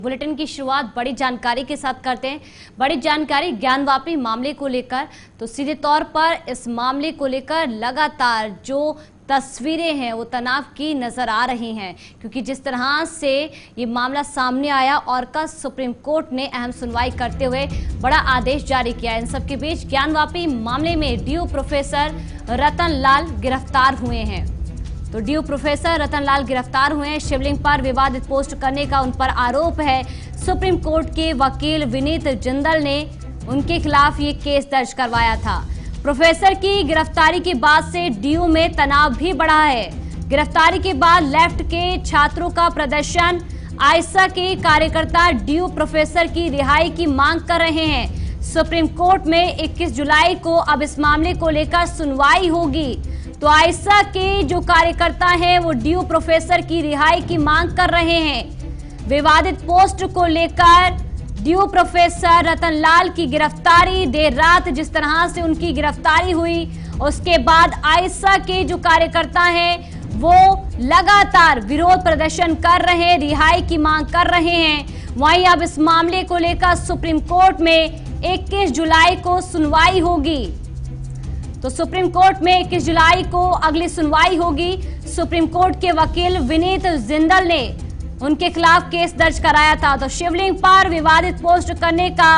Bulletin की शुरुआत बड़ी जानकारी के साथ करते हैं। बड़ी जानकारी ज्ञानवापी मामले को लेकर। तो सीधे तौर पर इस मामले को लेकर लगातार जो तस्वीरें हैं वो तनाव की नजर आ रही हैं, क्योंकि जिस तरह से ये मामला सामने आया और कल सुप्रीम कोर्ट ने अहम सुनवाई करते हुए बड़ा आदेश जारी किया। इन सबके बीच ज्ञानवापी मामले में डीयू प्रोफेसर रतन लाल गिरफ्तार हुए हैं। तो डीयू प्रोफेसर रतन लाल गिरफ्तार हुए हैं। शिवलिंग पर विवादित पोस्ट करने का उन पर आरोप है। सुप्रीम कोर्ट के वकील विनीत जिंदल ने उनके खिलाफ ये केस दर्ज करवाया था। प्रोफेसर की गिरफ्तारी के बाद से डीयू में तनाव भी बढ़ा है। गिरफ्तारी के बाद लेफ्ट के छात्रों का प्रदर्शन, आयसा के कार्यकर्ता डीयू प्रोफेसर की रिहाई की मांग कर रहे हैं। सुप्रीम कोर्ट में 21 जुलाई को अब इस मामले को लेकर सुनवाई होगी। तो आयसा के जो कार्यकर्ता हैं वो डीयू प्रोफेसर की रिहाई की मांग कर रहे हैं। विवादित पोस्ट को लेकर डीयू प्रोफेसर रतन लाल की गिरफ्तारी, देर रात जिस तरह से उनकी गिरफ्तारी हुई उसके बाद आयसा के जो कार्यकर्ता हैं वो लगातार विरोध प्रदर्शन कर रहे हैं, रिहाई की मांग कर रहे हैं। वहीं अब इस मामले को लेकर सुप्रीम कोर्ट में 21 जुलाई को सुनवाई होगी। तो सुप्रीम कोर्ट में 21 जुलाई को अगली सुनवाई होगी। सुप्रीम कोर्ट के वकील विनीत जिंदल ने उनके खिलाफ केस दर्ज कराया था। तो शिवलिंग पर विवादित पोस्ट करने का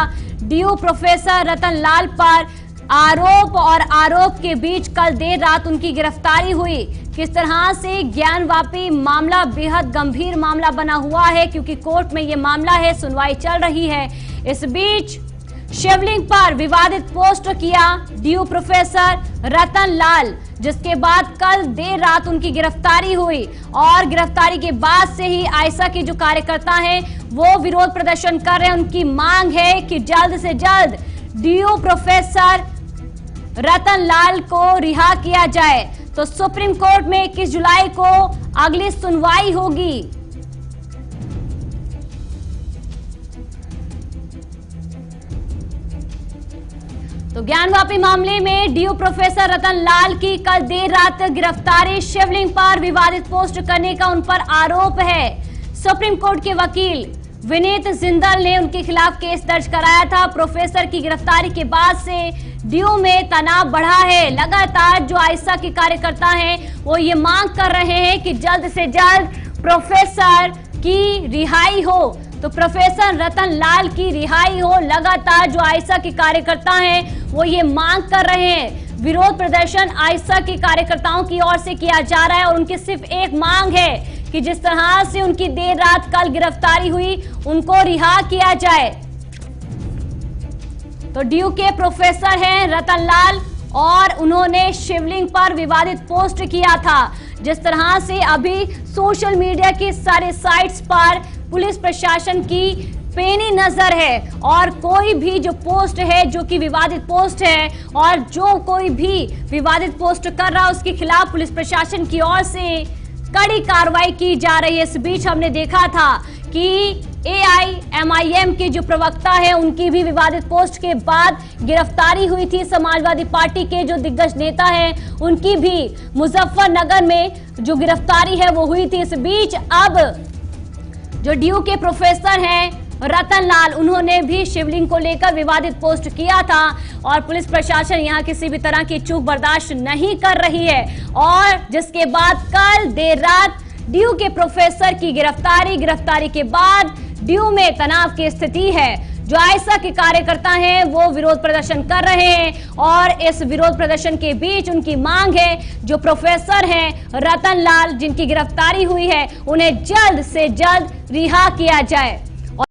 डीयू प्रोफेसर रतन लाल पर आरोप और आरोप के बीच कल देर रात उनकी गिरफ्तारी हुई। किस तरह से ज्ञानवापी मामला बेहद गंभीर मामला बना हुआ है, क्योंकि कोर्ट में यह मामला है, सुनवाई चल रही है। इस बीच शिवलिंग पर विवादित पोस्ट किया डीयू प्रोफेसर रतन लाल, जिसके बाद कल देर रात उनकी गिरफ्तारी हुई और गिरफ्तारी के बाद से ही आयसा के जो कार्यकर्ता हैं वो विरोध प्रदर्शन कर रहे हैं। उनकी मांग है कि जल्द से जल्द डीयू प्रोफेसर रतन लाल को रिहा किया जाए। तो सुप्रीम कोर्ट में 21 जुलाई को अगली सुनवाई होगी। तो ज्ञानवापी मामले में डीयू प्रोफेसर रतन लाल की कल देर रात गिरफ्तारी, शिवलिंग पर विवादित पोस्ट करने का उन पर आरोप है। सुप्रीम कोर्ट के वकील विनीत जिंदल ने उनके खिलाफ केस दर्ज कराया था। प्रोफेसर की गिरफ्तारी के बाद से डीयू में तनाव बढ़ा है। लगातार जो आयसा के कार्यकर्ता हैं वो ये मांग कर रहे हैं कि जल्द से जल्द प्रोफेसर की रिहाई हो। तो प्रोफेसर रतन लाल की रिहाई हो। लगातार जो आयसा के कार्यकर्ता हैं वो ये मांग कर रहे हैं। विरोध प्रदर्शन आयसा के कार्यकर्ताओं की ओर से किया जा रहा है और उनकी सिर्फ एक मांग है कि जिस तरह से उनकी देर रात कल गिरफ्तारी हुई उनको रिहा किया जाए। तो डीयू के प्रोफेसर हैं रतन लाल और उन्होंने शिवलिंग पर विवादित पोस्ट किया था। जिस तरह से अभी सोशल मीडिया की सारे साइट्स पर पुलिस प्रशासन की पैनी नजर है और कोई भी जो पोस्ट है जो कि विवादित पोस्ट है और जो कोई भी विवादित पोस्ट कर रहा है उसके खिलाफ पुलिस प्रशासन की ओर से कड़ी कार्रवाई की जा रही है। इस बीच हमने देखा था कि AIMIM के जो प्रवक्ता है उनकी भी विवादित पोस्ट के बाद गिरफ्तारी हुई थी। समाजवादी पार्टी के जो दिग्गज नेता हैं उनकी भी मुजफ्फरनगर में जो गिरफ्तारी है वो हुई थी। इस बीच अब जो डीयू के प्रोफेसर हैं रतन लाल, उन्होंने भी शिवलिंग को लेकर विवादित पोस्ट किया था और पुलिस प्रशासन यहां किसी भी तरह की चूक बर्दाश्त नहीं कर रही है। और जिसके बाद कल देर रात डीयू के प्रोफेसर की गिरफ्तारी के बाद डीयू में तनाव की स्थिति है। जो आयसा के कार्यकर्ता हैं वो विरोध प्रदर्शन कर रहे हैं और इस विरोध प्रदर्शन के बीच उनकी मांग है जो प्रोफेसर हैं रतन लाल जिनकी गिरफ्तारी हुई है उन्हें जल्द से जल्द रिहा किया जाए।